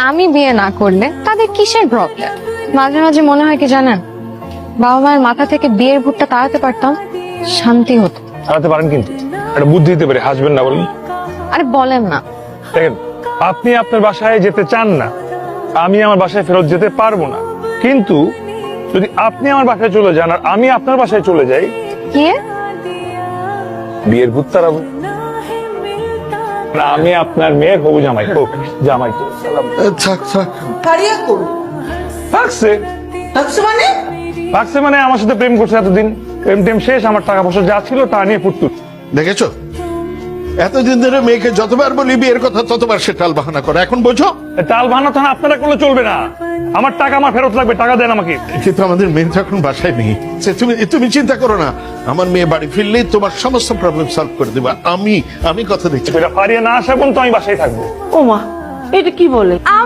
আমি বিয়ে না করলে তাদের কিসের প্রবলেম? মাঝে মাঝে মনে হয় কি জানেন, বাবা মায়ের মাথা থেকে বিয়ের ভূতটা তাড়াতে পারতাম, শান্তি হতো। হারাতে পারেন, কিন্তু একটা বুদ্ধি দিতে পারে, হাসবেন না বলুন। আরে বলেন না। দেখেন, আপনি আপনার বাসায় যেতে চান না, আমি আমার বাসায় ফেরত যেতে পারবো না, কিন্তু যদি আপনি আমার বাসায় চলে যান আর আমি আপনার বাসায় চলে যাই, কি বিয়ের ভূত তাড়াবো। আমি আপনার মেয়ের হবু জামাই, হোক জামাই তো। থাক থাক। ফারিয়া করু থাকছে থাকছে মানে থাকছে মানে আমার সাথে প্রেম করছে এতদিন, প্রেম টেম শেষ, আমার টাকা পয়সা যা ছিল তা নিয়ে ফুটতুট। দেখেছো, এতদিন ধরে মেয়েকে যতবার বলি বিয়ের কথা ততবার সে টাল বাহানা করে, এখন বোঝো? টাল বাহানা থানা আপনারা করলে চলবে না, আমার টাকা আমার ফেরত লাগবে, টাকা দেন আমাকে। কিন্তু আমাদের মেয়ে তো এখন বাসায় নেই। তুমি তুমি চিন্তা করো না, আমার মেয়ে বাড়ি ফিরলেই তোমার সমস্ত প্রবলেম সলভ করে দেবা। আমি কথা দিচ্ছি। ফারিয়া না আসা পর্যন্ত আমি বাসায় থাকবো। ওমা এটা কি বলে